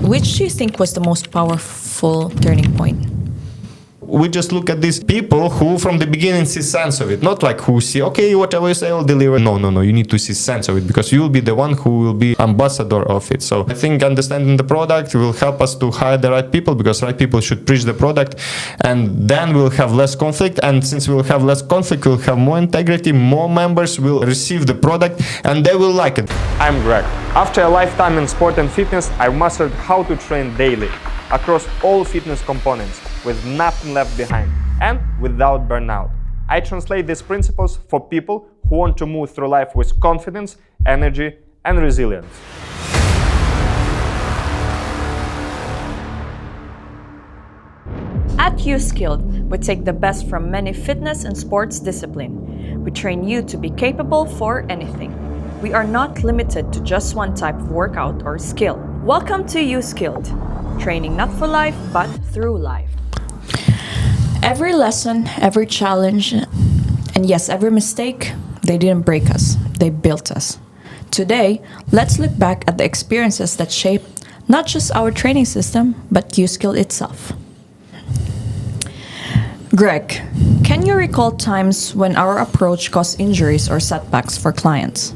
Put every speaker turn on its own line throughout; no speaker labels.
Which do you think was the most powerful turning point?
We just look at these people who from the beginning see sense of it, not like who see, okay, whatever you say, I'll deliver. No, you need to see sense of it, because you'll be the one who will be ambassador of it. So I think understanding the product will help us to hire the right people, because right people should preach the product, and then we'll have less conflict. And since we'll have less conflict, we'll have more integrity, more members will receive the product, and they will like it.
I'm Greg. After a lifetime in sport and fitness, I've mastered how to train daily across all fitness components with nothing left behind and without burnout. I translate these principles for people who want to move through life with confidence, energy, and resilience.
At Youskilled, we take the best from many fitness and sports discipline. We train you to be capable for anything. We are not limited to just one type of workout or skill. Welcome to Youskilled, training not for life, but through life. Every lesson, every challenge, and yes, every mistake, they didn't break us, they built us. Today, let's look back at the experiences that shaped not just our training system, but Youskilled itself. Greg, can you recall times when our approach caused injuries or setbacks for clients?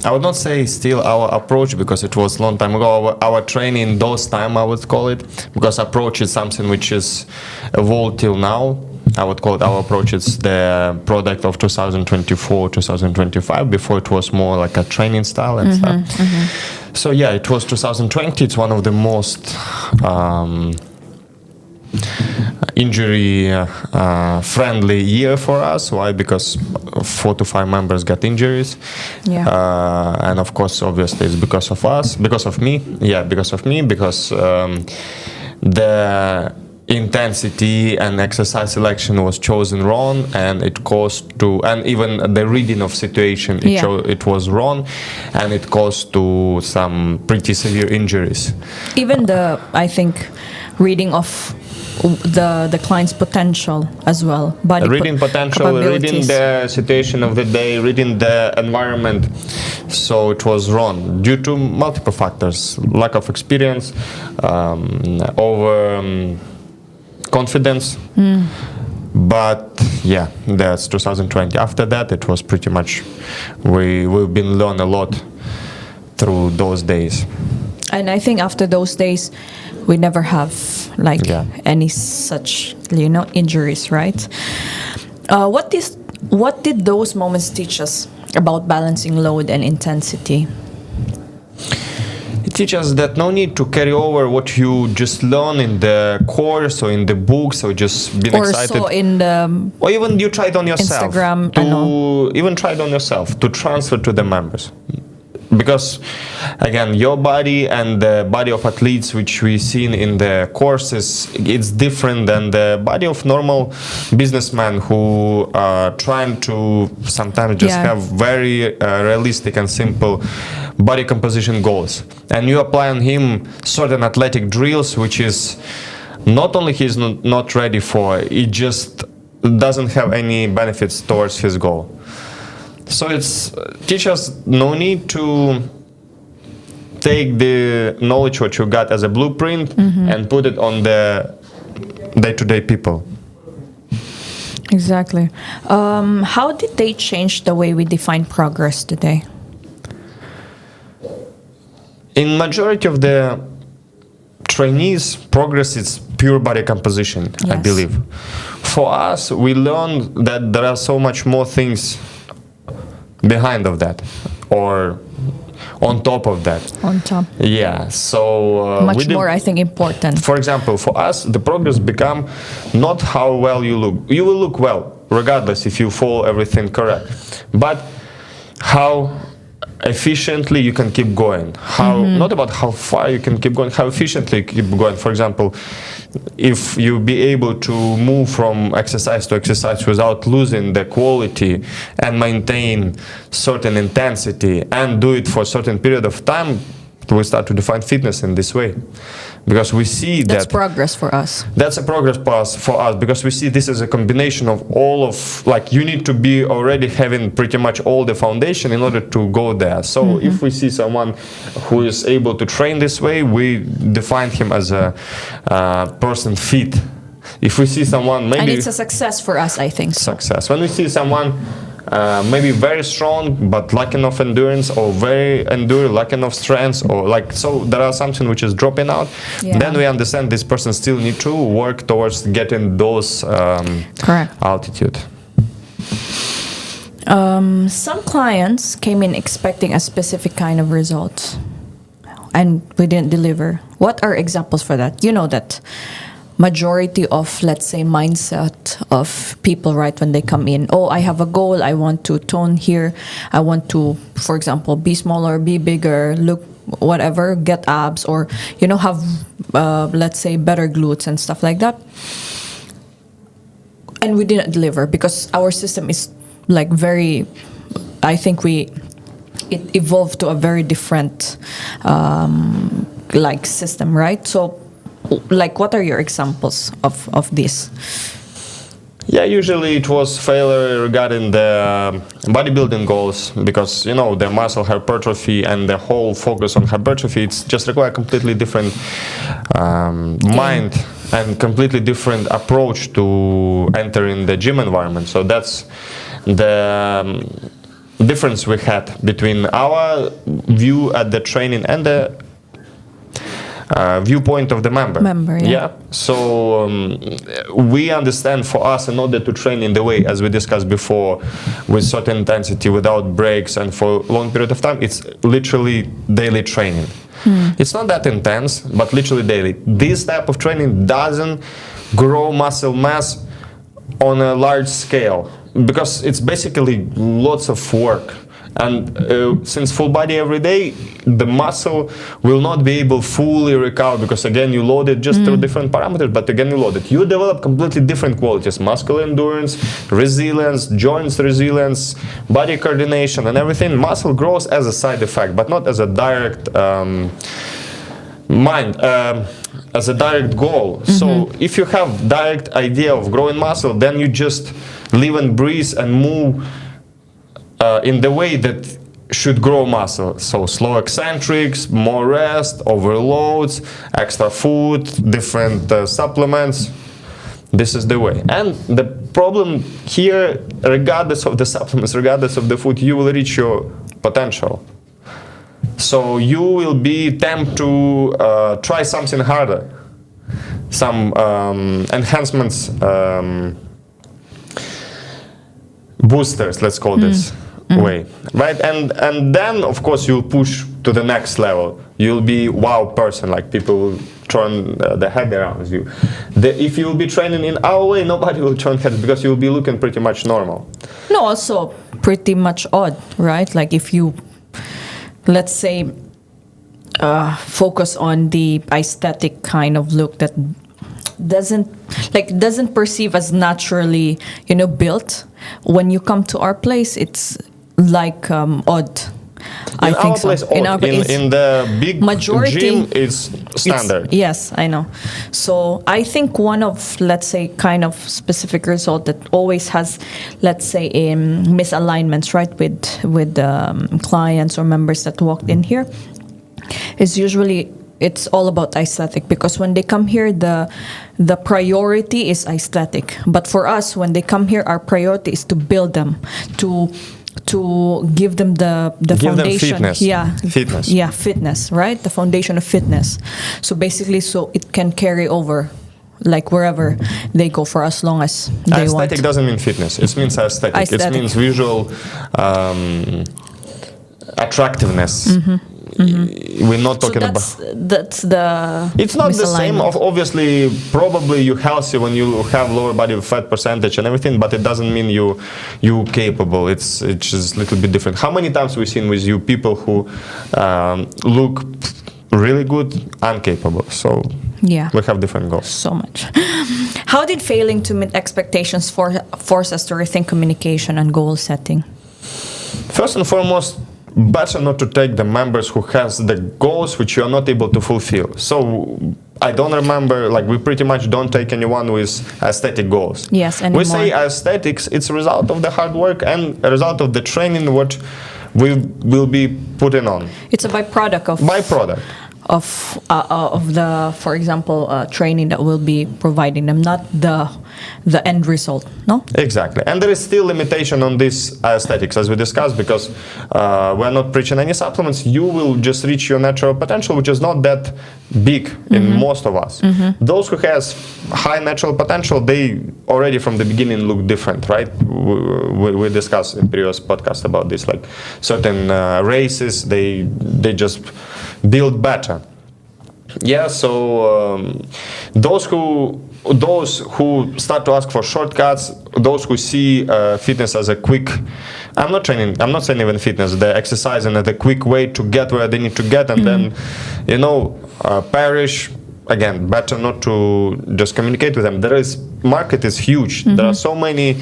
I would not say still our approach, because it was a long time ago. Our training those time, I would call it, because approach is something which is evolved till now. I would call it our approach. It's the product of 2024, 2025. Before it was more like a training style and stuff. So yeah, it was 2020. It's one of the most injury friendly year for us. Why? Because 4 to 5 members got injuries. And of course, obviously, it's because of us, because of me. Yeah, because of me, because the intensity and exercise selection was chosen wrong, and it caused to, and even the reading of situation, it was wrong, and it caused to some pretty severe injuries.
Even I think, reading of the client's potential as well.
Reading potential, reading the situation of the day, reading the environment. So it was wrong due to multiple factors: lack of experience, over confidence. But yeah, that's 2020. After that, it was pretty much we've been learning a lot through those days.
And I think after those days, we never have any such injuries, right? What did those moments teach us about balancing load and intensity?
It teaches us that no need to carry over what you just learn in the course or in the books, or just being excited.
So in the
or even you try it on yourself.
Instagram,
even try it on yourself to transfer to the members. Because again, your body and the body of athletes which we see in the courses, it's different than the body of normal businessmen who are trying to sometimes just have very realistic and simple body composition goals. And you apply on him certain athletic drills, which is not only he's not ready for, it just doesn't have any benefits towards his goal. So it's teachers no need to take the knowledge what you got as a blueprint and put it on the day-to-day people.
Exactly. How did they change the way we define progress today?
In majority of the trainees, progress is pure body composition, I believe. For us, we learned that there are so much more things behind of that, or on top of that.
On top.
Yeah, so
much more, I think, important.
For example, for us, the progress become not how well you look. You will look well, regardless if you follow everything correct. But how efficiently you can keep going. How not about how far you can keep going, how efficiently you keep going. For example, if you be able to move from exercise to exercise without losing the quality and maintain certain intensity and do it for a certain period of time, we start to define fitness in this way, because we see
That's
that
progress for us.
that's a progress path for us, because we see this as a combination of all of, like, you need to be already having pretty much all the foundation in order to go there. So if we see someone who is able to train this way, we define him as a person fit. If we see someone maybe...
And it's a success for us, I think.
Success. When we see someone maybe very strong but lacking of endurance, or very lacking of strength, or like, so there are something which is dropping out, then we understand this person still need to work towards getting those altitude.
Some clients came in expecting a specific kind of result, and we didn't deliver. What are examples for that? You know that majority of, let's say, mindset of people, right, when they come in, oh, I have a goal, I want to tone here, I want to, for example, be smaller, be bigger, look whatever, get abs, or, you know, have, let's say, better glutes and stuff like that. And we didn't deliver because our system is like very, I think it evolved to a very different like system, right? So, like, what are your examples of this?
Yeah, usually it was failure regarding the bodybuilding goals, because, you know, the muscle hypertrophy and the whole focus on hypertrophy, it's just require a completely different mind and completely different approach to entering the gym environment. So that's the difference we had between our view at the training and the viewpoint of the member. Yeah. So we understand, for us, in order to train in the way, as we discussed before, with certain intensity, without breaks, and for a long period of time, it's literally daily training. It's not that intense, but literally daily. This type of training doesn't grow muscle mass on a large scale, because it's basically lots of work. And since full body every day, the muscle will not be able fully recover, because again you load it just through different parameters, but again you load it. You develop completely different qualities: muscular endurance, resilience, joints resilience, body coordination, and everything. Muscle grows as a side effect, but not as a direct as a direct goal. So if you have direct idea of growing muscle, then you just live and breathe and move in the way that should grow muscle. So slow eccentrics, more rest, overloads, extra food, different supplements. This is the way. And the problem here, regardless of the supplements, regardless of the food, you will reach your potential. So you will be tempted to try something harder, some enhancements, boosters, let's call this way, right? And then, of course, you'll push to the next level. You'll be wow person, like people will turn their head around you. If you'll be training in our way, nobody will turn heads, because you'll be looking pretty much normal.
No, also pretty much odd, right? Like if you, let's say, focus on the aesthetic kind of look that doesn't perceive as naturally, you know, built. When you come to our place, it's like odd. I think so.
In our place, in the big
majority,
gym, it's standard.
Yes, I know. So I think one of, let's say, kind of specific result that always has, let's say, misalignments, right, with clients or members that walked in here, is usually it's all about aesthetic, because when they come here, the priority is aesthetic. But for us, when they come here, our priority is to build them, to give them the foundation.
Them fitness.
Fitness, right? The foundation of fitness. So basically, so it can carry over, like wherever they go, for as long as they want.
Aesthetic doesn't mean fitness. It means aesthetic. It means visual attractiveness. We're not talking about.
That's the.
It's not the same. Obviously, probably you're healthy when you have lower body fat percentage and everything, but it doesn't mean you capable. It's just a little bit different. How many times we've seen with you people who look really good, incapable? So
yeah,
we have different goals.
So much. How did failing to meet expectations force us to rethink communication and goal setting?
First and foremost, better not to take the members who has the goals which you are not able to fulfill. So I don't remember, like we pretty much don't take anyone with aesthetic goals.
Yes, anymore.
We say aesthetics, it's a result of the hard work and a result of the training what we will be putting on.
It's a byproduct of the, for example, training that we'll be providing them, not the end result, no?
Exactly. And there is still limitation on this aesthetics, as we discussed, because we're not preaching any supplements. You will just reach your natural potential, which is not that big in most of us. Those who has high natural potential, they already from the beginning look different, right? We discussed in previous podcast about this, like certain races, they just build better. Yeah, so those who start to ask for shortcuts, those who see fitness as a quick, I'm not saying even fitness, the exercising as a quick way to get where they need to get, and then, perish. Again, better not to just communicate with them. Market is huge. There are so many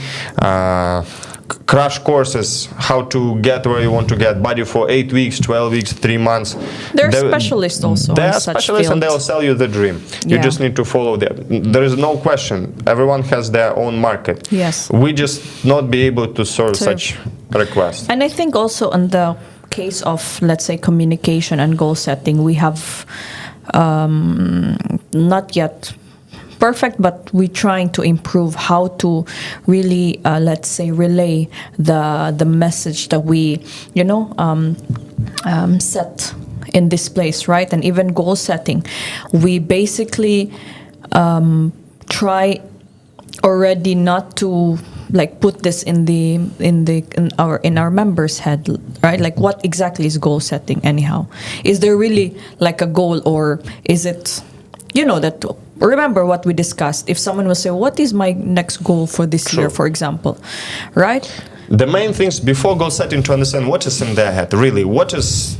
crash courses how to get where you want to get, body for 8 weeks, 12 weeks, 3 months.
They're specialists also.
They
are
specialists and they'll sell you the dream. You just need to follow them. There is no question. Everyone has their own market.
Yes.
We just not be able to serve such requests.
And I think also in the case of, let's say, communication and goal setting, we have not yet perfect, but we're trying to improve how to really, let's say, relay the message that we, set in this place, right? And even goal setting, we basically try already not to like put this in our members' head, right? Like, what exactly is goal setting anyhow? Is there really like a goal, or is it, that? Remember what we discussed. If someone will say, what is my next goal for this year, for example, right?
The main things before goal setting, to understand what is in their head, really, what is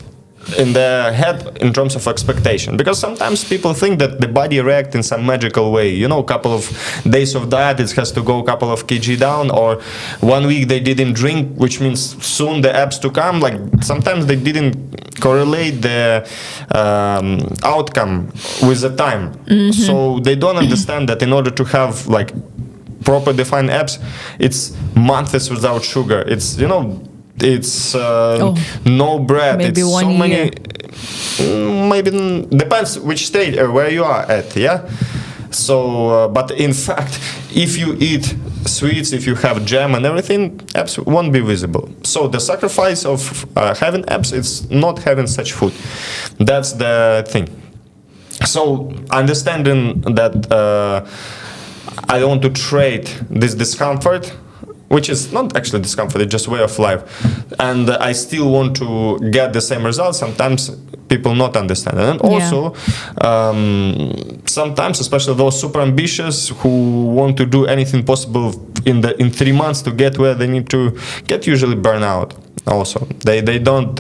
in their head in terms of expectation. Because sometimes people think that the body reacts in some magical way. A couple of days of diet, it has to go a couple of kg down, or 1 week they didn't drink, which means soon the abs to come. Like sometimes they didn't correlate the outcome with the time. So they don't understand that in order to have like proper defined abs, it's months without sugar. It's it's no bread.
Maybe
it's
1
so
year.
many. Maybe depends which stage where you are at. Yeah. So, but in fact, if you eat sweets, if you have jam and everything, abs won't be visible. So the sacrifice of having abs, it's not having such food. That's the thing. So understanding that I don't want to trade this discomfort, which is not actually discomfort, it's just way of life, and I still want to get the same results. Sometimes people not understand, and also sometimes, especially those super ambitious who want to do anything possible in 3 months to get where they need to get, usually burn out. Also, they don't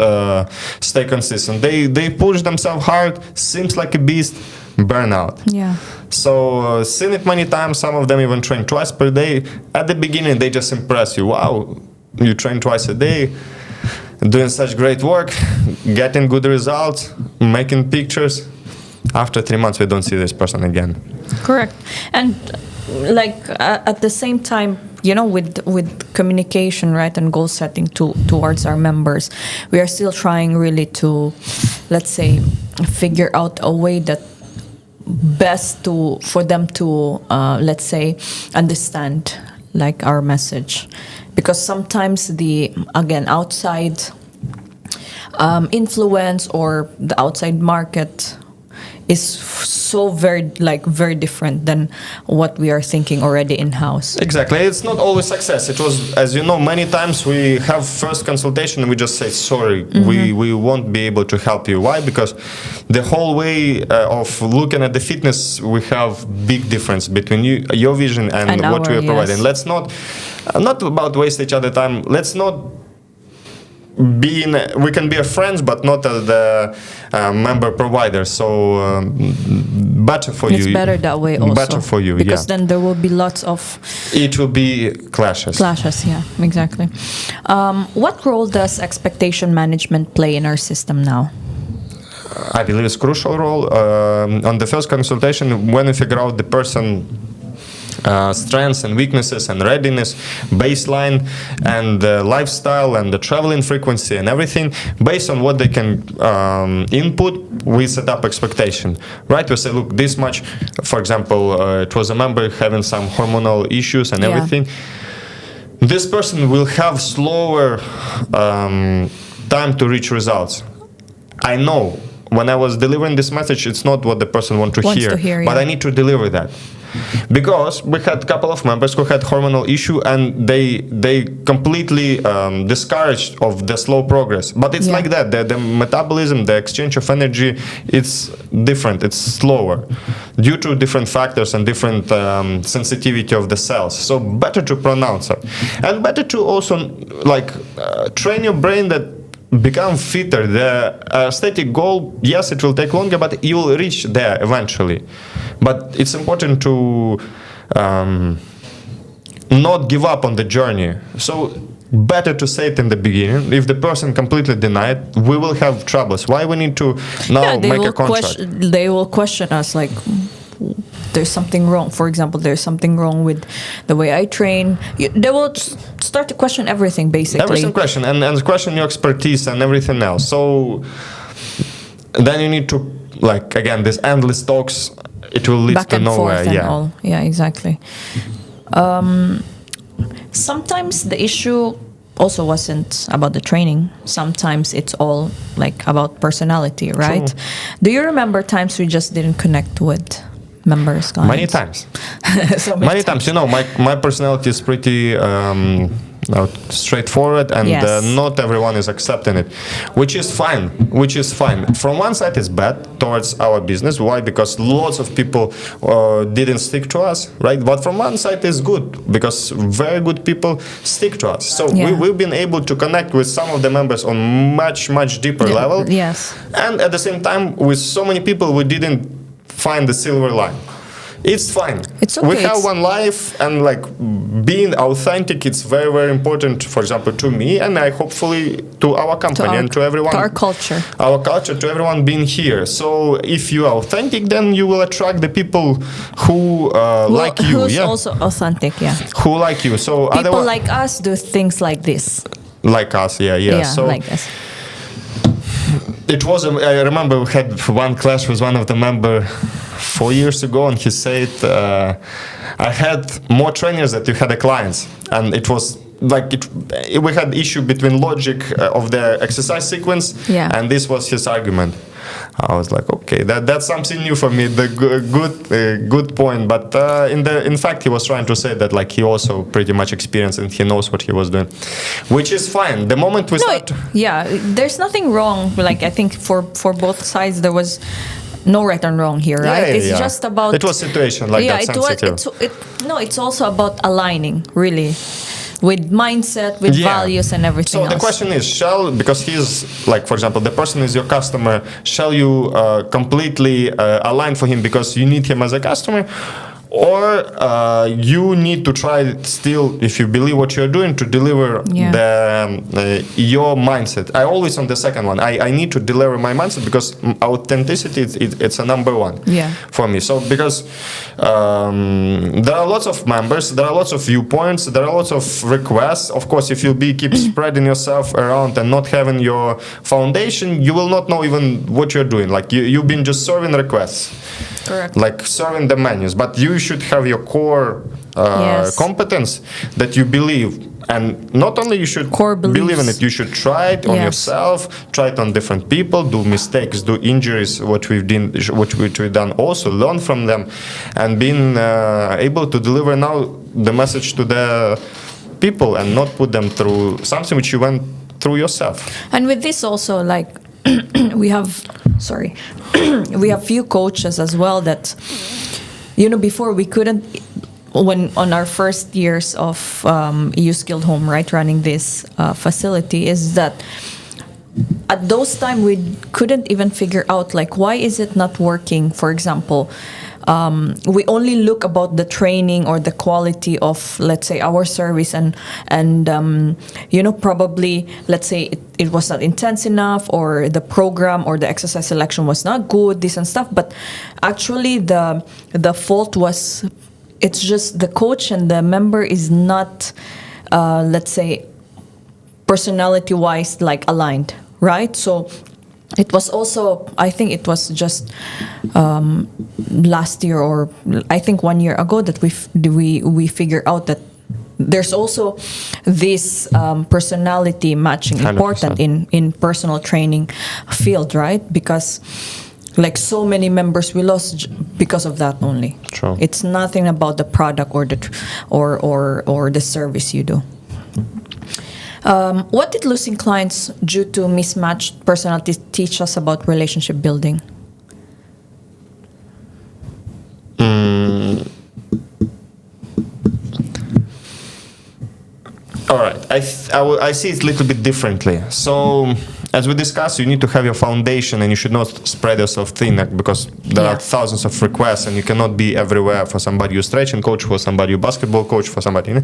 stay consistent. They push themselves hard, seems like a beast, burn out.
Yeah.
So seen it many times. Some of them even train twice per day. At the beginning, they just impress you. Wow, you train twice a day, doing such great work, getting good results, making pictures. After 3 months, we don't see this person again.
Correct. And like at the same time, with communication, right, and goal setting towards our members, we are still trying really to, let's say, figure out a way that best for them to let's say understand like our message, because sometimes the outside influence or the outside market is so very different than what we are thinking already in-house.
Exactly. It's not always success. It was, as you know, many times we have first consultation and we just say, sorry, we won't be able to help you. Why? Because the whole way of looking at the fitness, we have big difference between your vision and what we are providing. Let's not about waste each other time. Let's not we can be friends, but not as the member provider. So better for you.
It's better that way also.
Better for you,
because then there will be lots of...
It will be clashes.
Clashes, yeah, exactly. What role does expectation management play in our system now?
I believe it's a crucial role. On the first consultation, when we figure out the person strengths and weaknesses and readiness, baseline, and lifestyle and the traveling frequency and everything, based on what they can input, we set up expectation. Right? We say, look, this much. For example, it was a member having some hormonal issues and everything. This person will have slower time to reach results. I know. When I was delivering this message, it's not what the person wants to hear, but I need to deliver that. Because we had a couple of members who had hormonal issue and they completely discouraged of the slow progress. But it's like that. The metabolism, the exchange of energy, it's different. It's slower due to different factors and different sensitivity of the cells. So better to pronounce it. And better to also train your brain that become fitter. The aesthetic goal, yes, it will take longer, but you will reach there eventually. But it's important to not give up on the journey. So better to say it in the beginning. If the person completely denies it, we will have troubles. Why we need to now make a contract?
They will question us like, there's something wrong. For example, there's something wrong with the way I train. They will start to question everything, basically.
Everything question, and question your expertise and everything else. So then you need to, again, this endless talks, it will lead
back
to
and
nowhere.
Forth and all. Yeah, exactly. Sometimes the issue also wasn't about the training. Sometimes it's all about personality, right?
True.
Do you remember times we just didn't connect with members, clients?
Many times.
So
many times. You know, my personality is pretty straightforward, and not everyone is accepting it, which is fine. From one side, it's bad towards our business. Why? Because lots of people didn't stick to us, right? But from one side, it's good because very good people stick to us. So we've been able to connect with some of the members on much deeper level.
Yes.
And at the same time, with so many people, we didn't find the silver line. It's fine.
It's okay.
We have one life, and being authentic, it's very important, for example, to me, and I hopefully to our company and to everyone.
To our culture.
Our culture, to everyone being here. So if you are authentic, then you will attract the people who like you.
Who's also authentic,
Who like you. So
people like us do things like this.
Like us, yeah. So
like this.
It was, I remember we had one clash with one of the members 4 years ago, and he said, I had more trainers than you had clients. And it was we had issue between logic of the exercise sequence, and this was his argument. I was like, okay, that's something new for me. The good point. But in fact, he was trying to say that he also pretty much experienced and he knows what he was doing, which is fine. The moment we start,
there's nothing wrong. I think for both sides there was no right and wrong here, right? It's just about.
It was situation that sensitive.
It's also about aligning, really. With mindset, with values and everything else.
So the question is, because he's, for example, the person is your customer, shall you completely align for him because you need him as a customer? Or you need to try still, if you believe what you're doing, to deliver your mindset. I always on the second one. I need to deliver my mindset because authenticity, it's a number one for me. So because there are lots of members, there are lots of viewpoints, there are lots of requests. Of course, if you keep spreading yourself around and not having your foundation, you will not know even what you're doing. You've been just serving requests.
Correct.
Serving the menus, but you should have your core competence that you believe, and not only you should believe in it, you should try it on yourself, try it on different people, do mistakes, do injuries, what we've done also, learn from them, and being able to deliver now the message to the people and not put them through something which you went through yourself.
And with this also, we have few coaches as well that, before we couldn't when on our first years of Youskilled Home, right, running this facility, is that at those time we couldn't even figure out like why is it not working. For example, we only look about the training or the quality of, let's say, our service, and probably, let's say, it was not intense enough, or the program or the exercise selection was not good, this and stuff. But actually the fault was, it's just the coach and the member is not, let's say, personality wise, like aligned, right? So it was also, I think it was just last year, or I think 1 year ago, that we figure out that there's also this personality matching
100%.
important in personal training field, right? Because like so many members we lost because of that only.
True.
It's nothing about the product or the or the service you do. What did losing clients due to mismatched personalities teach us about relationship building?
All right, I see it a little bit differently. So, as we discussed, you need to have your foundation, and you should not spread yourself thin, because there are thousands of requests, and you cannot be everywhere for somebody you stretching coach, for somebody you basketball coach, for somebody.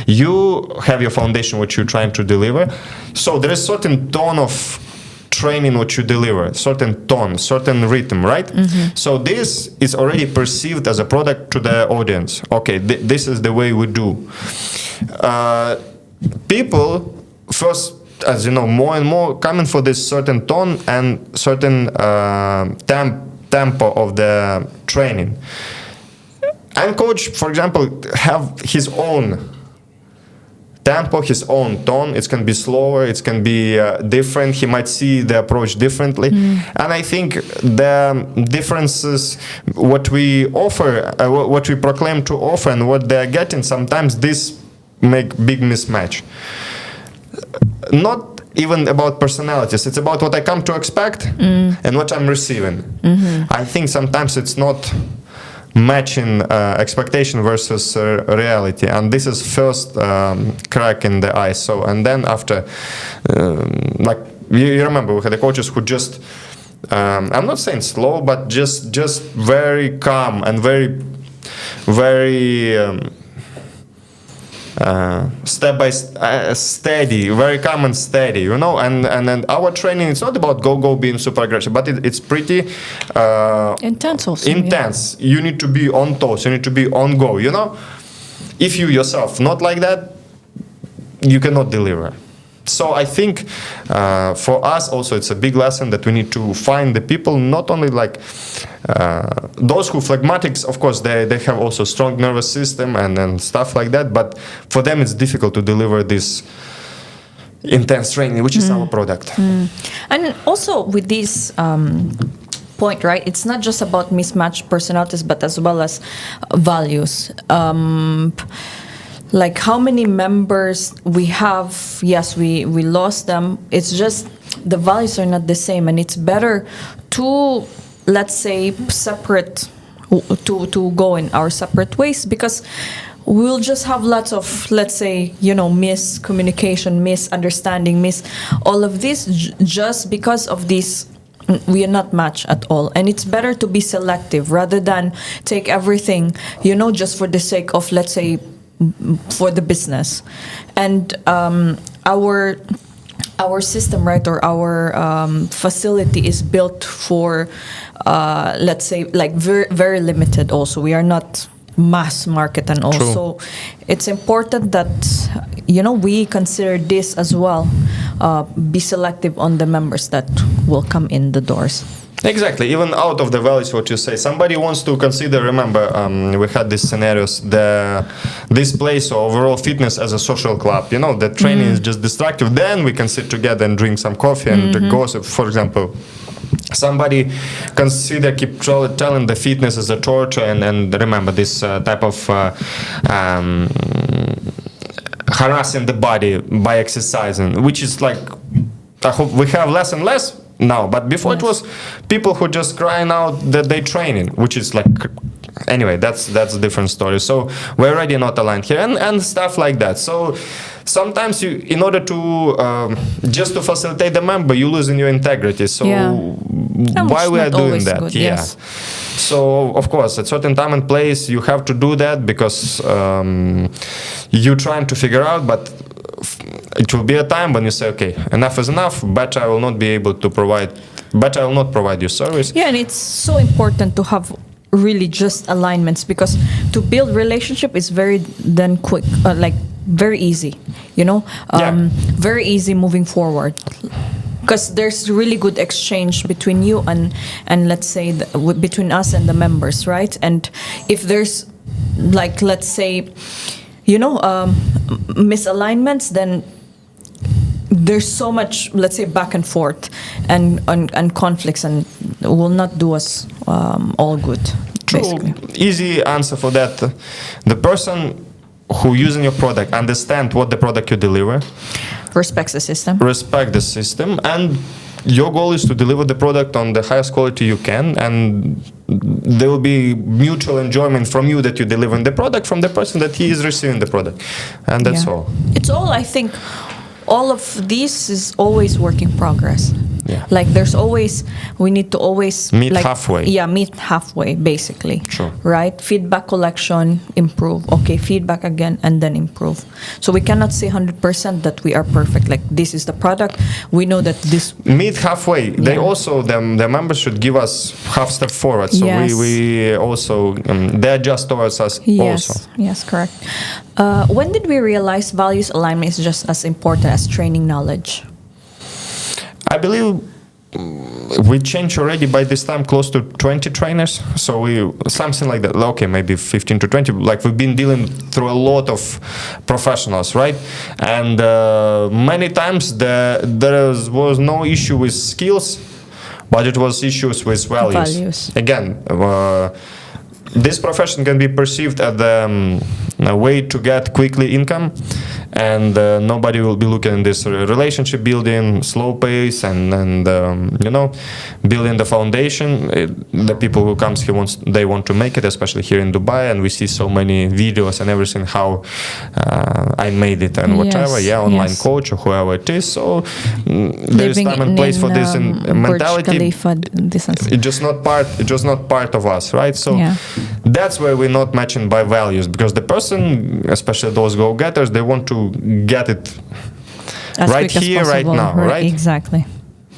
You have your foundation, what you're trying to deliver. So there is certain tone of training what you deliver, certain tone, certain rhythm, right? Mm-hmm. So this is already perceived as a product to the audience. Okay, this is the way we do. People first, as you know, more and more coming for this certain tone and certain tempo of the training. And coach, for example, have his own tempo, his own tone. It can be slower, it can be different. He might see the approach differently. And I think the differences, what we offer, what we proclaim to offer, and what they're getting, sometimes this make big mismatch. Not even about personalities, it's about what I come to expect and what I'm receiving. I think sometimes it's not matching expectation versus reality, and this is first crack in the ice. So, and then after, like you remember, we had the coaches who just, I'm not saying slow, but just very calm and very step by steady, very calm and steady, and our training, it's not about go being super aggressive, but it's pretty
intense also.
Intense. Yeah. You need to be on toes, you need to be on go, If you yourself not like that, you cannot deliver. So I think for us also it's a big lesson that we need to find the people, not only like those who phlegmatics, of course they have also strong nervous system and stuff like that, but for them it's difficult to deliver this intense training, which is our product.
And also with this point, right, it's not just about mismatched personalities, but as well as values. Like how many members we have, yes, we lost them. It's just the values are not the same, and it's better to, let's say, separate, to go in our separate ways, because we'll just have lots of, let's say, miscommunication, misunderstanding, all of this just because of this. We are not matched at all, and it's better to be selective rather than take everything, just for the sake of, let's say, for the business. And our system, right, or our facility is built for, let's say, like very, very limited also. We are not mass market, and also it's important that we consider this as well. Be selective on the members that will come in the doors.
Exactly, even out of the values, what you say. Somebody wants to consider, remember, we had these scenarios, this place or overall fitness as a social club. The training is just destructive. Then we can sit together and drink some coffee and gossip. For example, somebody keep telling the fitness as a torture, and remember this type of harassing the body by exercising, which is like, I hope we have less and less now, but before it was people who just crying out that they training, which is like anyway, that's a different story. So we're already not aligned here, and stuff like that. So sometimes you, in order to just to facilitate the member, you lose in your integrity. So why we are doing that?
Good, yes.
So of course, at certain time and place, you have to do that because you're trying to figure out, but it will be a time when you say, okay, enough is enough. But I will not be able to provide. But I will not provide you service.
Yeah, and it's so important to have really just alignments, because to build relationship is very then quick, like very easy, you know, very easy moving forward, because there's really good exchange between you and let's say between us and the members, right? And if there's like, let's say, you know, misalignments, then there's so much, let's say, back and forth and conflicts, and will not do us all good.
True.
Basically.
Easy answer for that. The person who using your product understand what the product you deliver,
Respects the system.
respect the system, and your goal is to deliver the product on the highest quality you can, and there will be mutual enjoyment from you that you delivering the product, from the person that he is receiving the product, and that's all.
It's all, I think, all of this is always work in progress.
Yeah.
Like there's always, we need to always
Meet
like,
halfway.
Yeah, meet halfway, basically.
True.
Right? Feedback collection, improve. Okay, feedback again, and then improve. So we cannot say 100% that we are perfect. Like this is the product. We know that this.
Meet halfway. They also, the members should give us half step forward. So
Yes.
we also, they adjust towards us also.
Yes, correct. When did we realize values alignment is just as important as training knowledge?
I believe we changed already by this time close to 20 trainers. So we, something like that. Okay, maybe 15 to 20. Like we've been dealing through a lot of professionals, right? And many times there was no issue with skills, but it was issues with values. Again, this profession can be perceived as a way to get quickly income, and nobody will be looking at this relationship building, slow pace, and you know, building the foundation. The people who comes here they want to make it, especially here in Dubai, and we see so many videos and everything how I made it and whatever. Online coach or whoever it is. So there is time and place for this mentality. It's just not part of us, right? So that's where we're not matching by values, because the person, especially those go-getters, they want to get it
as
right here, right now, right?
Exactly.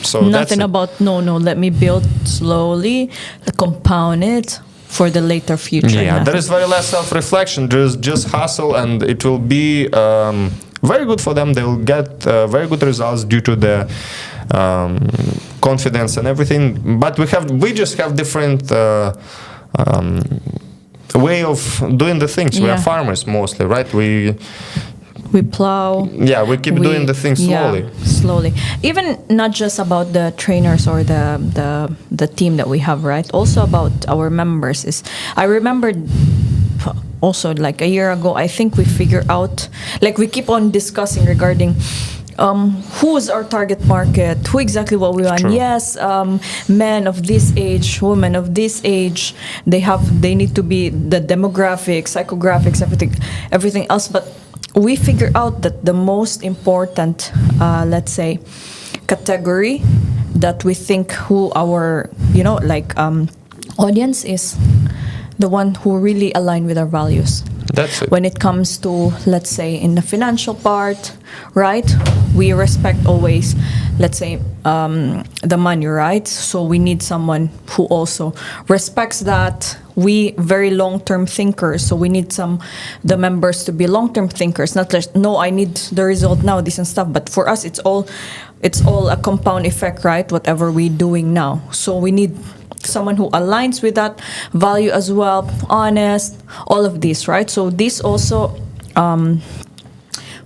So
nothing about let me build slowly, compound it for the later future.
Yeah, there is very less self-reflection. There's just hustle, and it will be very good for them. They will get very good results due to the confidence and everything. But we just have different way of doing the things. We are farmers mostly, right? We plow. Yeah, we keep doing the things slowly.
Yeah, slowly. Even not just about the trainers or the team that we have, right? Also about our members. I remember also like a year ago, I think we figured out, like we keep on discussing regarding who is our target market, who exactly what we want.
True.
Yes, men of this age, women of this age, they need to be the demographics, psychographics, everything else. But we figure out that the most important, let's say, category that we think who our, audience is the one who really align with our values.
That's it.
When it comes to, let's say, in the financial part, right? We respect always, let's say, the money, right? So we need someone who also respects that. We very long-term thinkers, so we need the members to be long-term thinkers, not just, no, I need the result now, this and stuff. But for us, it's all a compound effect, right? Whatever we're doing now. So we need someone who aligns with that value as well, honest, all of this, right? So this also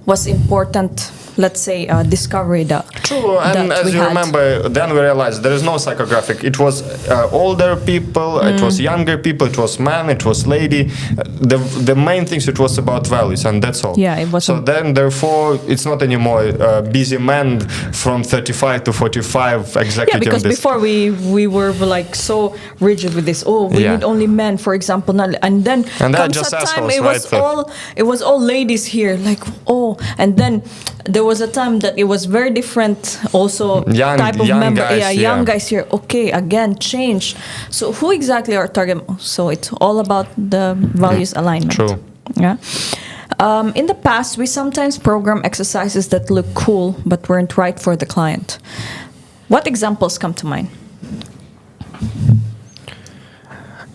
was important let's say, discovery that
True, and
that
as
we
you
had.
remember, then we realized there is no psychographic. It was older people, it was younger people, it was man, it was lady. The main things, it was about values, and that's all.
Yeah, it was.
So then, therefore, it's not anymore busy men from 35 to 45 executive.
Yeah, because before we were like so rigid with this. Oh, we need only men, for example, not, and then comes
just
a time
assholes,
it was all ladies here, like and then there was a time that it was very different. Also,
Young
member,
guys,
young guys here. Okay, again, change. So who exactly are target? So it's all about the values alignment.
True.
Yeah. In the past, we sometimes program exercises that look cool but weren't right for the client. What examples come to mind?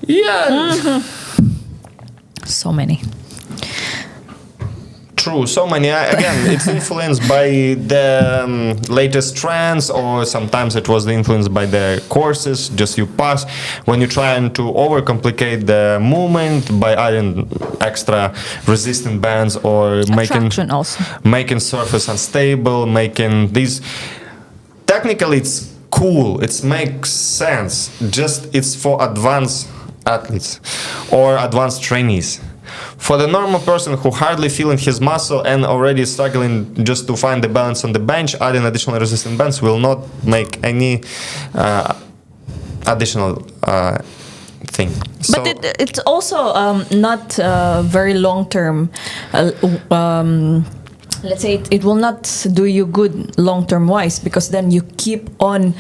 Yeah.
So many.
True, so many. Again, it's influenced by the latest trends, or sometimes it was influenced by the courses. Just you pass when you're trying to overcomplicate the movement by adding extra resistant bands or making surface unstable, making these. Technically, it's cool. It makes sense. Just it's for advanced athletes or advanced trainees. For the normal person who hardly feeling his muscle and already struggling just to find the balance on the bench, adding additional resistant bands will not make any additional thing.
But it's also not very long term. Let's say it will not do you good long term wise, because then you keep on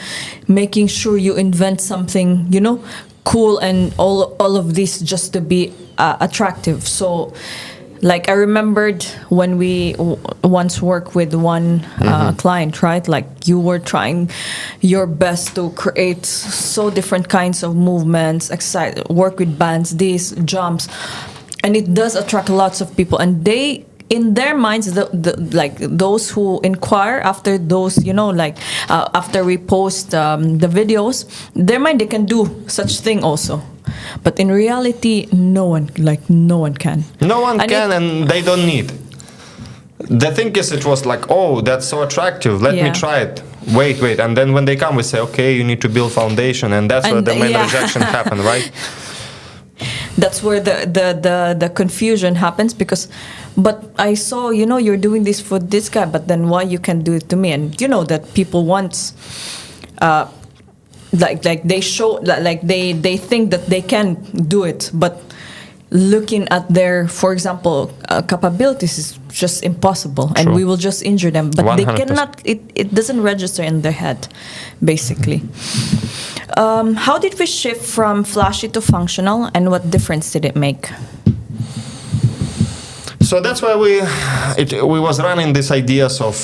making sure you invent something, cool and all of this just to be attractive. So like I remembered when we once worked with one client, right? Like you were trying your best to create so different kinds of movements, exercise, work with bands, these jumps, and it does attract lots of people. And they, in their minds, like those who inquire after those, after we post the videos, their mind they can do such thing also. But in reality, no one can.
No one can, and they don't need. The thing is, it was like, oh, that's so attractive. Let me try it. Wait, and then when they come, we say, okay, you need to build foundation, and that's where the main rejection happened, right?
That's where the confusion happens, but I saw, you're doing this for this guy, but then why you can do it to me? And that people want, like they show, like they think that they can do it, but looking at their, for example, capabilities is just impossible. True. And we will just injure them. But 100%. They cannot, it doesn't register in their head, basically. How did we shift from flashy to functional, and what difference did it make?
So that's why we was running these ideas of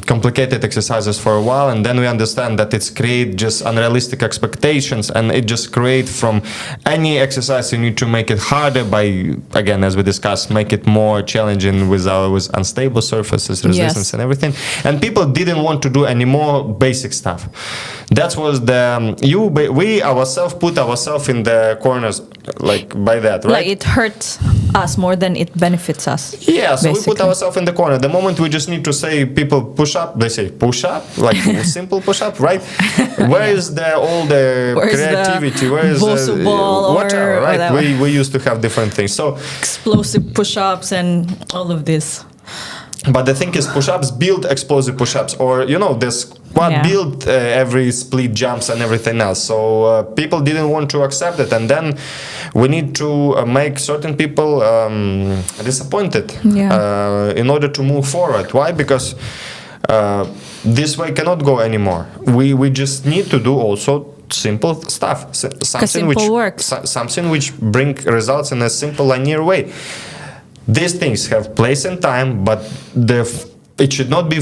complicated exercises for a while, and then we understand that it's create just unrealistic expectations, and it just create from any exercise you need to make it harder by, again, as we discussed, make it more challenging with unstable surfaces, resistance, and everything. And people didn't want to do any more basic stuff. That was we ourselves put ourselves in the corners, like by that, right?
Like it hurts us more than it benefits us.
Yeah, so basically. We put ourselves in the corner. The moment we just need to say people push up, they say push up, like simple push up, right? Where is all the creativity? Where is the whatever, right? Whatever. We used to have different things. So
explosive push-ups and all of this.
But the thing is, push-ups build explosive push-ups, or the squat build every split jumps and everything else. So people didn't want to accept it, and then we need to make certain people disappointed in order to move forward. Why? Because this way cannot go anymore. We just need to do also simple stuff, something which bring results in a simple linear way. These things have place and time, but it should not be.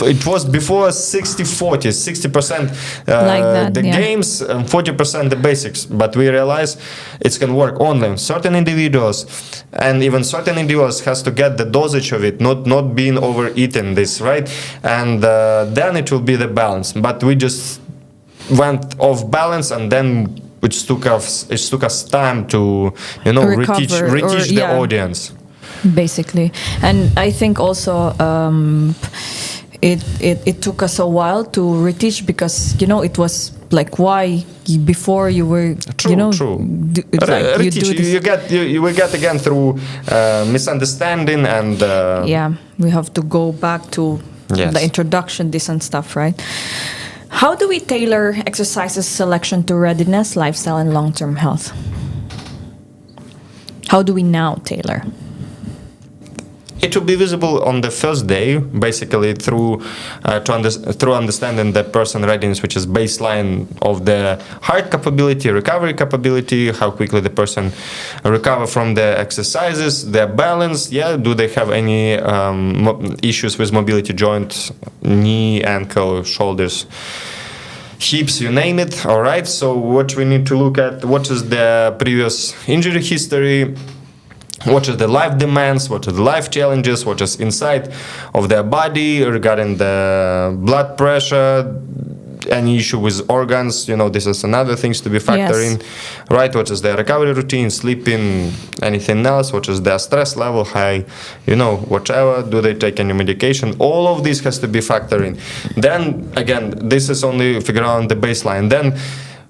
It was before 60-40, 60% games, and 40% the basics. But we realize it can work only on certain individuals, and even certain individuals has to get the dosage of it, not being overeaten this, right? And then it will be the balance. But we just went off balance, and then it took us time to reteach the audience.
basically. And I think also it took us a while to reteach, because it was like, why before you were
True.
it's like you do this.
You will get again through misunderstanding and
we have to go back to the introduction, this and stuff, right? How do we tailor exercises selection to readiness, lifestyle, and long-term health? How do we now tailor?
It will be visible on the first day, basically through understanding the person readiness, which is baseline of the heart capability, recovery capability, how quickly the person recover from the exercises, their balance. Do they have any issues with mobility joints, knee, ankle, shoulders, hips, you name it. All right. So what we need to look at, what is the previous injury history, what are the life demands, what are the life challenges, what is inside of their body regarding the blood pressure, any issue with organs, this is another things to be factored in, right? What is their recovery routine, sleeping, anything else, what is their stress level, high, whatever, do they take any medication? All of this has to be factored in. Then, again, this is only figure out the baseline. Then,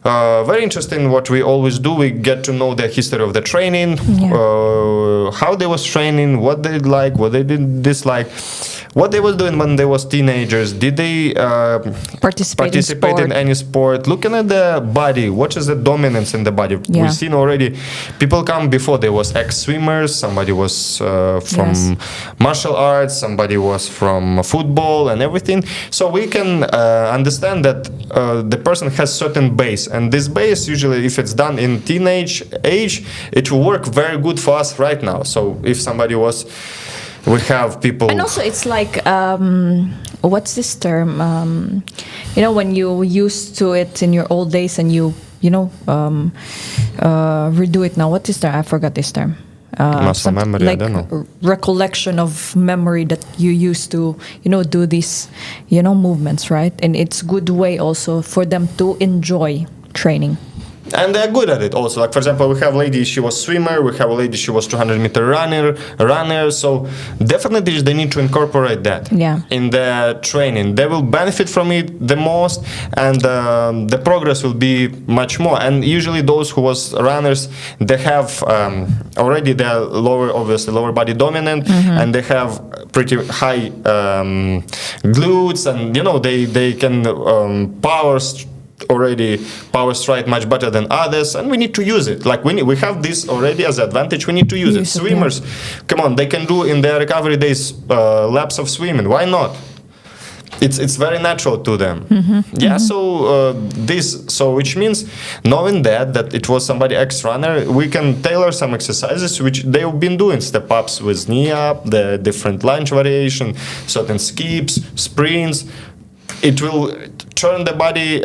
very interesting what we always do, we get to know the history of the training, how they was training, what they like, what they didn't dislike, what they was doing when they was teenagers, did they participate in any sport, looking at the body, what is the dominance in the body. We've seen already people come before, there was ex-swimmers, somebody was from martial arts, somebody was from football and everything, so we can understand that the person has certain base. And this base, usually, if it's done in teenage age, it will work very good for us right now. So if somebody we have people...
And also, it's like, what's this term? When you used to it in your old days and you redo it now. What is there? I forgot this term.
Muscle memory,
like
I don't know.
Recollection of memory that you used to, do these, movements, right? And it's good way also for them to enjoy training.
And they're good at it also. Like, for example, we have a lady, she was swimmer, we have a lady, she was 200-meter runner. So definitely they need to incorporate that in the training. They will benefit from it the most, and the progress will be much more. And usually those who was runners, they have already their lower body dominant, and they have pretty high glutes, and they can power stride much better than others, and we need to use it. Like we have this already as an advantage, we need to use it. Swimmers, come on, they can do in their recovery days laps of swimming. Why not? It's very natural to them. So which means knowing that it was somebody ex-runner, we can tailor some exercises which they've been doing, step ups with knee up, the different lunge variation, certain skips, sprints. It will turn the body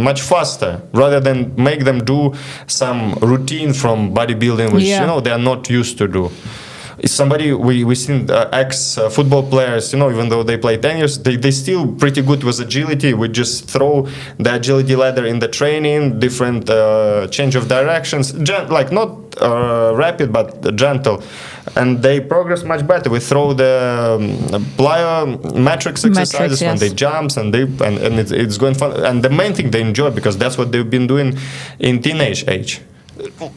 much faster, rather than make them do some routine from bodybuilding, which they are not used to do. Somebody we seen ex-football players, even though they play 10 years, they still pretty good with agility. We just throw the agility ladder in the training, different change of directions, like not rapid but gentle, and they progress much better. We throw the plyometrics exercises when they jumps, and it's going fun. And the main thing they enjoy, because that's what they've been doing in teenage age.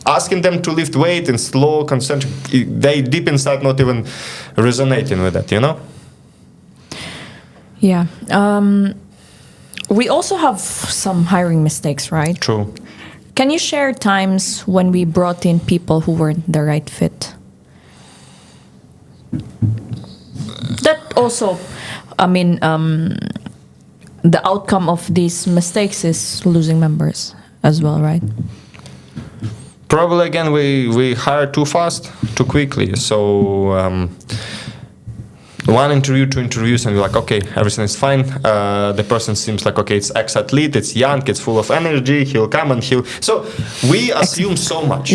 Asking them to lift weight in slow, concentric, they deep inside not even resonating with that,
Yeah. We also have some hiring mistakes, right?
True.
Can you share times when we brought in people who weren't the right fit? That also, the outcome of these mistakes is losing members as well, right?
Probably, again, we hire too fast, too quickly. So one interview, two interviews, and we're like, okay, everything is fine. The person seems like, okay, it's ex-athlete, it's young, it's full of energy, he'll come and So we assume so much.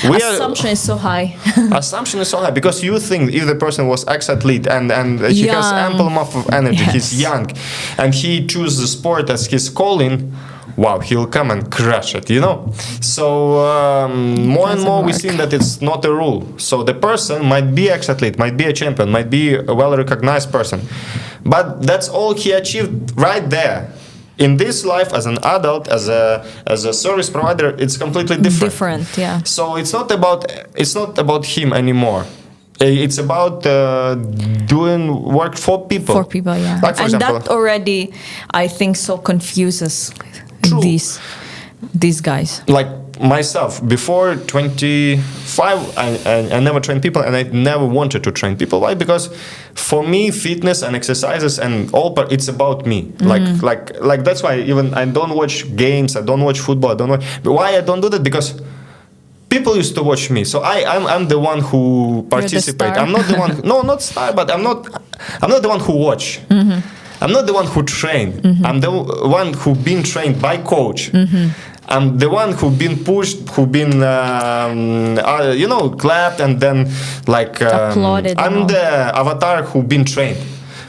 Assumption is so high.
Assumption is so high, because you think if the person was ex-athlete and he has ample amount of energy, he's young, and he chooses the sport as his calling, wow, he'll come and crush it, you know. So more and more we see that it's not a rule. So the person might be ex-athlete, might be a champion, might be a well-recognized person, but that's all he achieved right there. In this life, as an adult, as a service provider, it's completely different.
Yeah.
So it's not about him anymore. It's about doing work for people.
For people, yeah.
Like, for
and
example,
that already, I think, so confuses these guys.
Like myself, before 25, I never trained people, and I never wanted to train people. Why? Because for me, fitness and exercises and all, it's about me. Like that's why even I don't watch games, I don't watch football, I don't watch. But why I don't do that? Because people used to watch me, so I'm the one who participate. I'm not the one. No, not star, but I'm not the one who watch. I'm not the one who train. I'm the one who been trained by coach. I'm the one who been pushed, who been clapped and then
applauded.
I'm the avatar who been trained.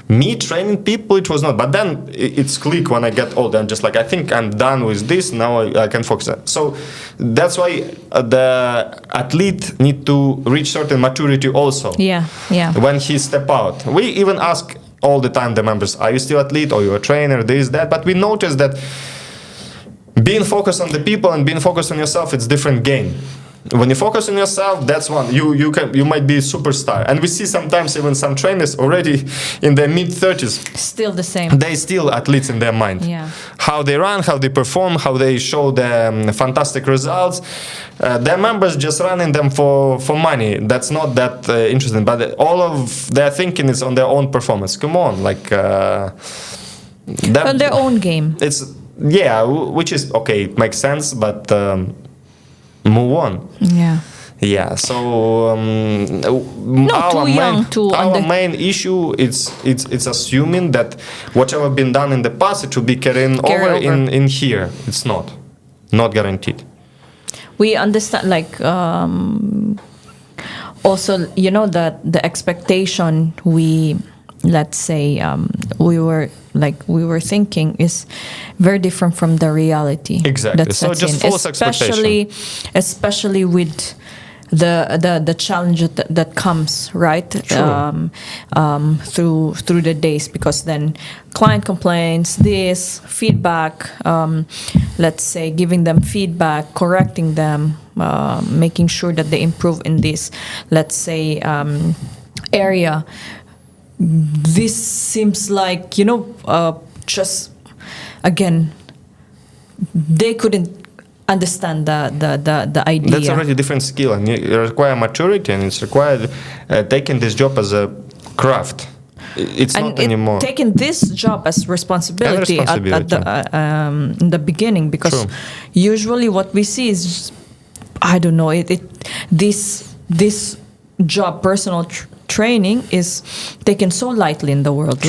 Me training people, it was not. But then it's click when I get older. I'm just like, I think I'm done with this. Now I can focus. So that's why the athlete need to reach certain maturity also.
Yeah.
When he step out, we even ask all the time the members, are you still athlete or you a trainer, this, that? But we notice that being focused on the people and being focused on yourself, it's different game. When you focus on yourself, that's one. You might be a superstar. And we see sometimes even some trainers already in their mid-30s.
Still the same.
They still athletes in their mind.
Yeah.
How they run, how they perform, how they show the fantastic results. Their members just running them for money. That's not that interesting. But all of their thinking is on their own performance. Come on,
on their own game.
Which is okay. It makes sense, but move on. Yeah. So our main issue it's assuming that whatever been done in the past, it will be carrying over in here. It's not guaranteed.
We understand, also, that the expectation we were thinking is very different from the reality.
Exactly.
That
So just false expectation.
Especially with the challenge that comes, right? Through the days, because then client complaints, this feedback, giving them feedback, correcting them, making sure that they improve in this, area. This seems like, just again, they couldn't understand the idea.
That's already a different skill, and you require maturity, and it's required taking this job as a craft. It's not anymore.
Taking this job as responsibility. At in the beginning, because usually what we see is, I don't know, this job, personal training, is taken so lightly in the world.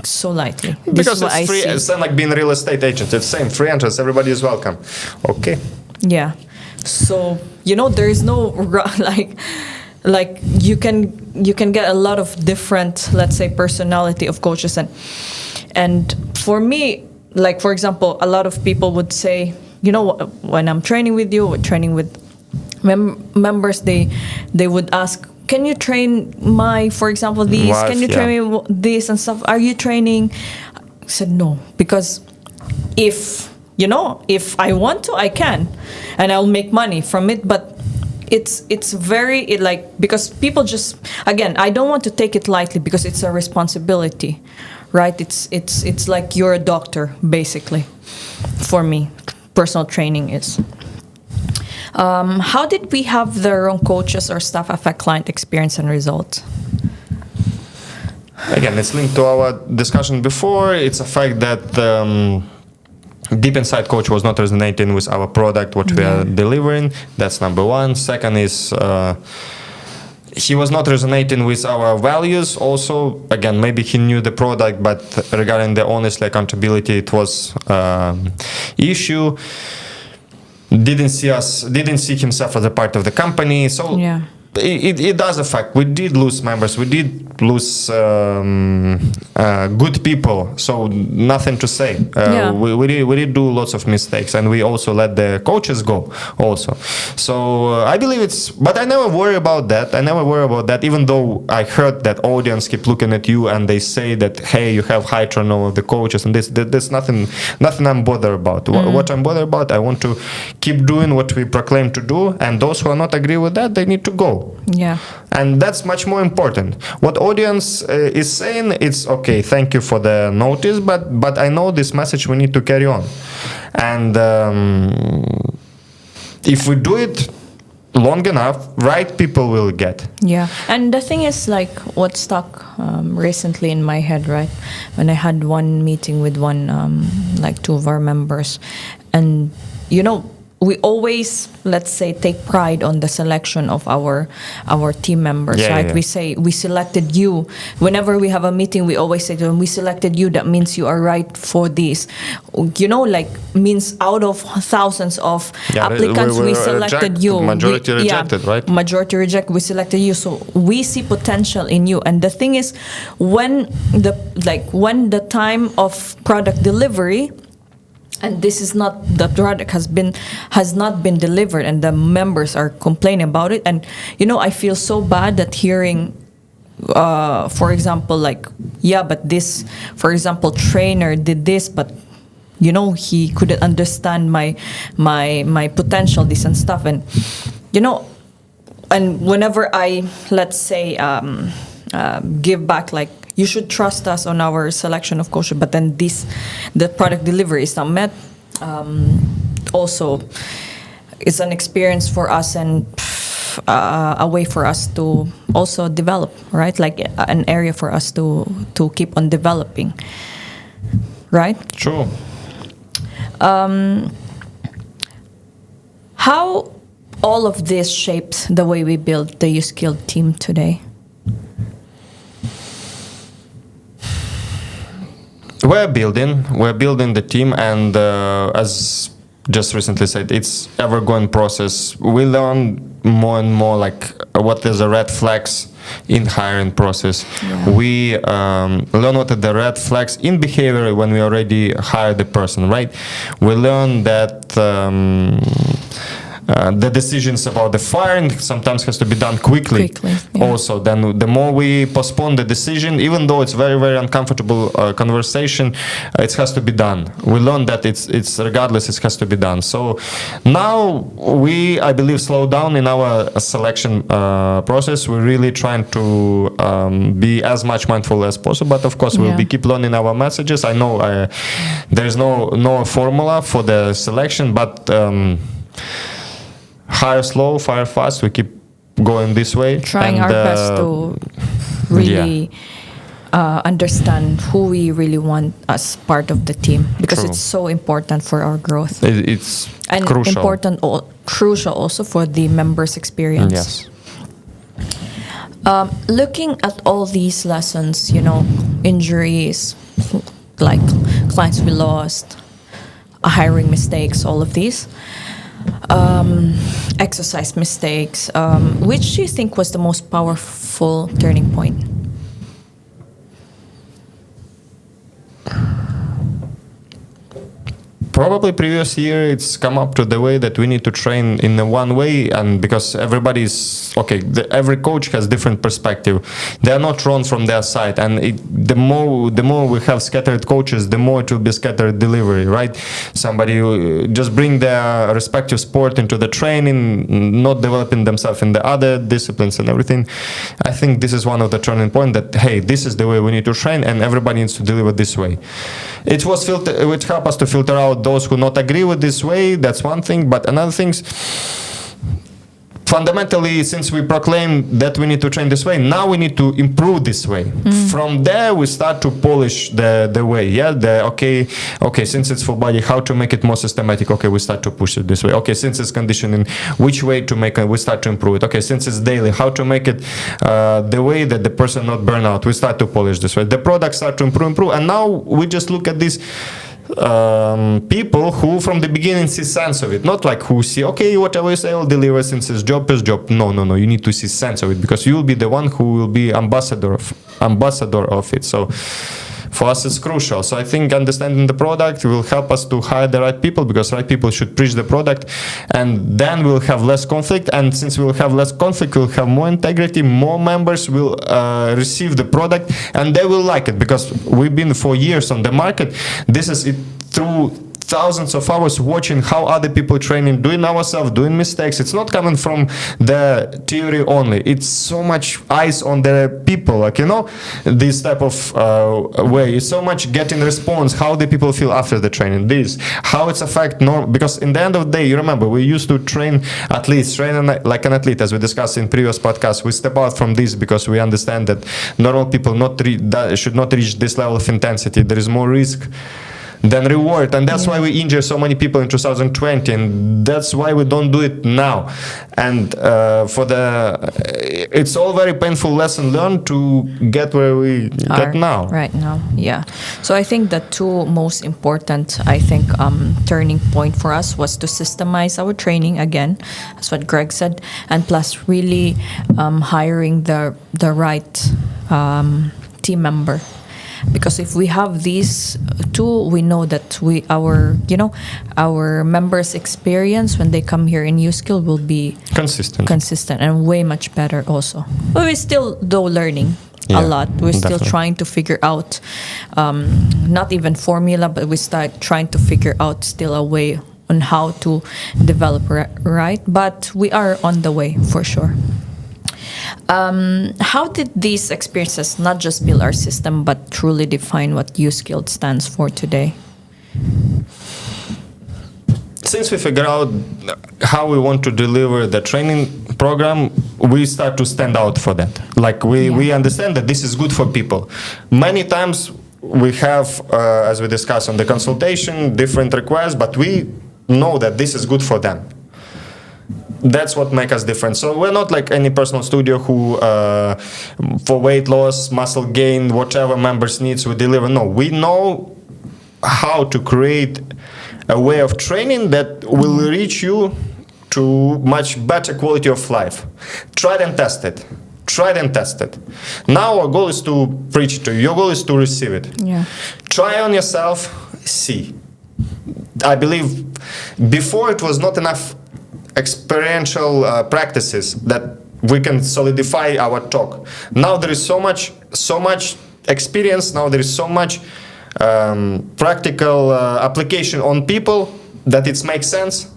So lightly.
Because it's free. It's like being a real estate agent. It's same, free entrance, everybody is welcome. Okay.
Yeah. So there is no you can get a lot of different, personality of coaches, and for me, for example, a lot of people would say, when I'm training with you, training with members, they would ask, can you train for example, these?
Wife,
can you train me this and stuff? Are you training? I said no, because if I want to, I can, and I'll make money from it. But it's very because people just, again, I don't want to take it lightly, because it's a responsibility, right? It's like you're a doctor, basically. For me, personal training is. How did we have the wrong coaches or staff affect client experience and results?
Again, it's linked to our discussion before. It's a fact that deep inside coach was not resonating with our product, what we are delivering. That's number one. Second is he was not resonating with our values. Also, again, maybe he knew the product, but regarding the honestly accountability, it was issue. Didn't see himself as a part of the company. So it does affect. We did lose members. We did lose good people. So nothing to say. We did do lots of mistakes, and we also let the coaches go also. So I believe but I never worry about that. Even though I heard that audience keep looking at you and they say that, hey, you have high turnover of the coaches, and there's nothing I'm bothered about. What I'm bothered about, I want to keep doing what we proclaim to do, and those who are not agree with that, they need to go.
Yeah.
And that's much more important. What audience is saying, it's okay, thank you for the notice, but I know this message we need to carry on. And if we do it long enough, right people will get.
Yeah. And the thing is, like, what stuck recently in my head, right? When I had one meeting with two of our members, and, we always, let's say, take pride on the selection of our team members, right? Yeah. We say, we selected you. Whenever we have a meeting, we always say to them, we selected you. That means you are right for this. Means out of thousands of applicants, we selected you.
Majority rejected, right?
Majority rejected, we selected you. So we see potential in you. And the thing is, when the time of product delivery, and this is not, the product has not been delivered, and the members are complaining about it. And I feel so bad that hearing, for example, but this, for example, trainer did this, but he couldn't understand my potential, this and stuff. And and whenever I, let's say, give back, you should trust us on our selection of coaches, but then the product delivery is not met. Also, it's an experience for us and a way for us to also develop, right? Like an area for us to keep on developing, right?
True.
How all of this shapes the way we build the Youskilled team today?
We're building the team, and as just recently said, it's ever-going process. We learn more and more what is the red flags in hiring process. Yeah. We learn what are the red flags in behavior when we already hire the person, right? We learn that the decisions about the firing sometimes has to be done quickly. Yeah. Also, then the more we postpone the decision, even though it's very, very uncomfortable conversation, it has to be done. We learn that it's regardless, it has to be done. So now I believe, slow down in our selection process. We're really trying to be as much mindful as possible, but of course we'll keep learning our messages. I know there's no formula for the selection, but hire slow, fire fast. We keep going this way.
Trying our best to really understand who we really want as part of the team, because it's so important for our growth.
It's
and
crucial.
Crucial also for the members' experience.
Yes.
Looking at all these lessons, injuries, like clients we lost, hiring mistakes, all of these. Exercise mistakes. Which do you think was the most powerful turning point?
Probably previous year it's come up to the way that we need to train in the one way, and because everybody's every coach has different perspective. They are not wrong from their side, and the more we have scattered coaches, the more it will be scattered delivery, right? Somebody will just bring their respective sport into the training, not developing themselves in the other disciplines and everything. I think this is one of the turning point, that hey, this is the way we need to train, and everybody needs to deliver this way. It helped us to filter out those who not agree with this way. That's one thing, but another thing, fundamentally, since we proclaim that we need to train this way, now we need to improve this way. From there we start to polish the way. Since it's full body, how to make it more systematic. We start to push it this way. Since it's conditioning, which way to make it, we start to improve it. Since it's daily, how to make it the way that the person not burn out, we start to polish this way. The products start to improve, and now we just look at this people who from the beginning see sense of it, not like who see, okay, whatever you say, I'll deliver since it's job is job. No, you need to see sense of it, because you'll be the one who will be ambassador of it. So for us it's crucial. So I think understanding the product will help us to hire the right people, because right people should preach the product, and then we'll have less conflict. And since we'll have less conflict, we'll have more integrity, more members will receive the product, and they will like it, because we've been for years on the market. This is it through thousands of hours watching how other people training, doing ourselves, doing mistakes. It's not coming from the theory only. It's so much eyes on the people, like, you know, this type of way. It's so much getting response, how the people feel after the training, this, how it's affect normal. Because in the end of the day, you remember, we used to train athletes, like an athlete, as we discussed in previous podcasts. We step out from this because we understand that normal people should not reach this level of intensity. There is more risk than reward, and that's why we injure so many people in 2020, and that's why we don't do it now. And it's all very painful lesson learned to get where we get now.
Right now, yeah. So I think the two most important, turning point for us was to systemize our training again, that's what Greg said, and plus really hiring the right team member. Because if we have these two, we know that our members' experience when they come here in Youskilled will be consistent and way much better also. But we're still learning a lot. We're still trying to figure out, not even formula, but we start trying to figure out still a way on how to develop right. But we are on the way for sure. How did these experiences not just build our system, but truly define what Youskilled stands for today?
Since we figure out how we want to deliver the training program, we start to stand out for that. Like we understand that this is good for people. Many times we have, as we discussed on the consultation, different requests, but we know that this is good for them. That's what makes us different. So we're not like any personal studio who, for weight loss, muscle gain, whatever members needs, we deliver. No, we know how to create a way of training that will reach you to much better quality of life. Tried and tested. Now our goal is to preach it to you. Your goal is to receive it.
Yeah.
Try on yourself, see. I believe before it was not enough experiential practices that we can solidify our talk. Now there is so much experience. Now there is so much practical application on people that it makes sense.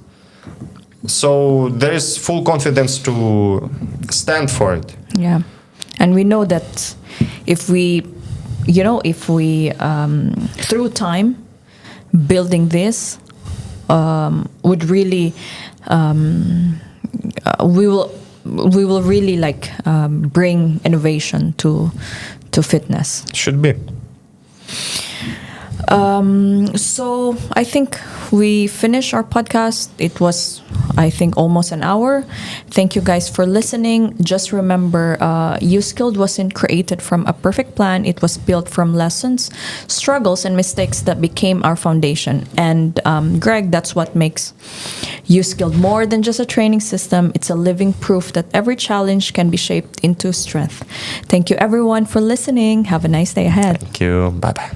So there is full confidence to stand for it.
Yeah, and we know that if we through time building this would really. We will really bring innovation to fitness.
Should be.
So I think we finished our podcast. It was, almost an hour. Thank you guys for listening. Just remember, Youskilled wasn't created from a perfect plan. It was built from lessons, struggles, and mistakes that became our foundation. And Greg, that's what makes Youskilled more than just a training system. It's a living proof that every challenge can be shaped into strength. Thank you everyone for listening. Have a nice day ahead.
Thank you. Bye-bye.